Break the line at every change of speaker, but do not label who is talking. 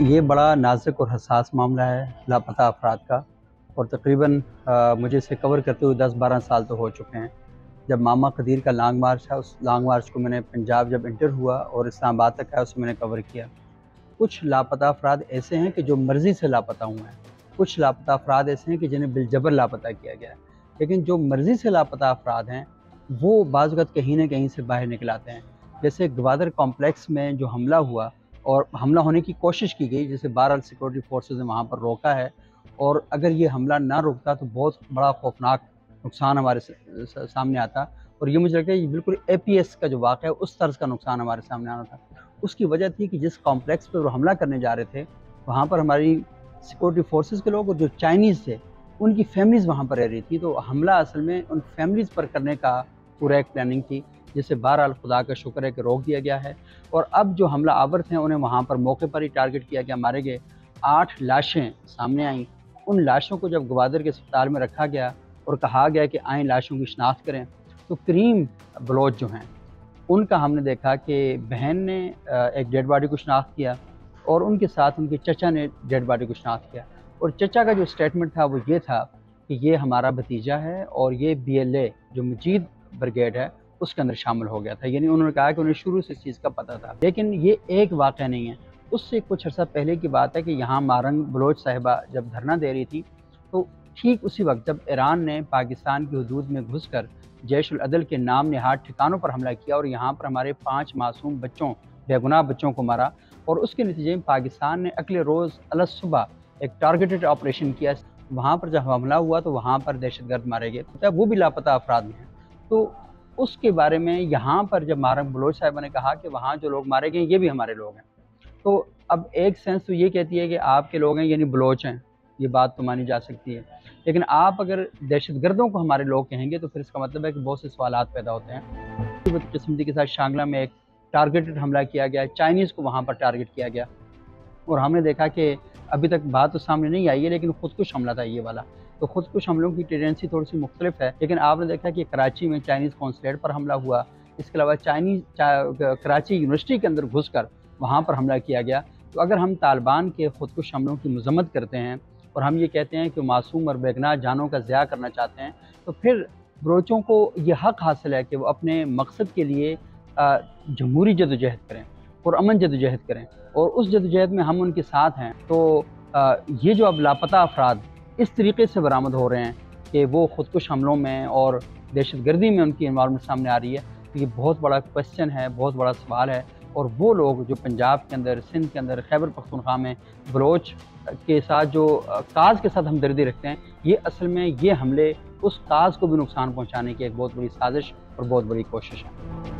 ये बड़ा नाज़ुक और हसास मामला है लापता अफराद का। और तकरीबन मुझे इसे कवर करते हुए 10-12 साल तो हो चुके हैं। जब मामा क़दीर का लॉन्ग मार्च था, उस लॉन्ग मार्च को मैंने पंजाब जब इंटर हुआ और इस्लामाबाद तक आया, उसे मैंने कवर किया। कुछ लापता अफराद ऐसे हैं कि जो मर्ज़ी से लापता हुए हैं, कुछ लापता अफराद ऐसे हैं कि जिन्हें बिलजबर लापता किया गया है। लेकिन जो मर्ज़ी से लापता अफराद हैं, वो बाज़ वक़्त कहीं न कहीं से बाहर निकल आते हैं। जैसे गवादर कॉम्प्लेक्स में जो हमला हुआ और हमला होने की कोशिश की गई, जिसे बहरहाल सिक्योरिटी फोर्सेस ने वहाँ पर रोका है, और अगर ये हमला ना रुकता तो बहुत बड़ा खौफनाक नुकसान हमारे सामने आता। और ये मुझे लगता है ये बिल्कुल एपीएस का जो वाक़या है, उस तर्ज़ का नुकसान हमारे सामने आना था। उसकी वजह थी कि जिस कॉम्प्लेक्स पे वो हमला करने जा रहे थे, वहाँ पर हमारी सिक्योरिटी फोर्सेस के लोग और जो चाइनीज़ थे, उनकी फैमिलीज़ वहाँ पर रह रही थी। तो हमला असल में उन फैमिलीज़ पर करने का पूरा एक प्लानिंग थी, जिसे बहरहाल खुदा का शुक्र है कि रोक दिया गया है। और अब जो हमला आवर थे, उन्हें वहाँ पर मौके पर ही टारगेट किया गया, मारे गए। 8 लाशें सामने आईं। उन लाशों को जब ग्वादर के अस्पताल में रखा गया और कहा गया कि आएँ लाशों की शिनाख्त करें, तो करीम बलोच जो हैं, उनका हमने देखा कि बहन ने एक डेड बॉडी को शिनाख्त किया और उनके साथ उनके चचा ने डेड बॉडी को शिनाख्त किया। और चचा का जो स्टेटमेंट था वो ये था कि ये हमारा भतीजा है और ये बीएलए जो मजीद ब्रिगेड है उसके अंदर शामिल हो गया था। यानी उन्होंने कहा कि उन्हें शुरू से इस चीज़ का पता था। लेकिन ये एक वाक़या नहीं है, उससे कुछ अर्सा पहले की बात है कि यहाँ मारंग बलोच साहिबा जब धरना दे रही थी, तो ठीक उसी वक्त जब ईरान ने पाकिस्तान की हदूद में घुसकर जैश उल अदल के नाम नहाद ठिकानों पर हमला किया और यहाँ पर हमारे 5 मासूम बच्चों, बेगुनाह बच्चों को मारा, और उसके नतीजे में पाकिस्तान ने अगले रोज़ अलसुबह एक टारगेटेड ऑपरेशन किया। वहाँ पर जब हमला हुआ तो वहाँ पर दहशतगर्द मारे गए, तब वो भी लापता अफराद में हैं। तो उसके बारे में यहाँ पर जब मारंग बलोच साहिबा ने कहा कि वहाँ जो लोग मारे गए ये भी हमारे लोग हैं, तो अब एक सेंस तो ये कहती है कि आपके लोग हैं यानी बलोच हैं, ये बात तो मानी जा सकती है। लेकिन आप अगर दहशतगर्दों को हमारे लोग कहेंगे तो फिर इसका मतलब है कि बहुत से सवालात पैदा होते हैं। बदकिस्मती के साथ शांगला में एक टारगेटेड हमला किया गया, चाइनीज़ को वहाँ पर टारगेट किया गया, और हमने देखा कि अभी तक बात तो सामने नहीं आई है, लेकिन खुदकुश हमला था ये वाला। तो खुदकुश हमलों की टेंडेंसी थोड़ी सी मुख्तलिफ है, लेकिन आपने देखा कि कराची में चाइनीज़ कॉन्सुलेट पर हमला हुआ। इसके अलावा कराची यूनिवर्सिटी के अंदर घुसकर वहाँ पर हमला किया गया। तो अगर हम तालिबान के खुदकुश हमलों की मज़म्मत करते हैं और हम ये कहते हैं कि मासूम और बेगुनाह जानों का ज़िया करना चाहते हैं, तो फिर बलोचों को ये हक़ हासिल है कि वो अपने मकसद के लिए जमहूरी जदोजहद करें और अमन जदोजहद करें, और उस जदोजहद में हम उनके साथ हैं। तो ये जो अब लापता अफराद इस तरीके से बरामद हो रहे हैं कि वो खुदकुश हमलों में और दहशतगर्दी में उनकी इन्वॉल्वमेंट सामने आ रही है, तो ये बहुत बड़ा क्वेश्चन है, बहुत बड़ा सवाल है। और वो लोग जो पंजाब के अंदर, सिंध के अंदर, खैबर पख्तूनख्वा में बलोच के साथ जो काज के साथ हमदर्दी रखते हैं, ये असल में ये हमले उस काज को भी नुकसान पहुँचाने की एक बहुत बड़ी साजिश और बहुत बड़ी कोशिश है।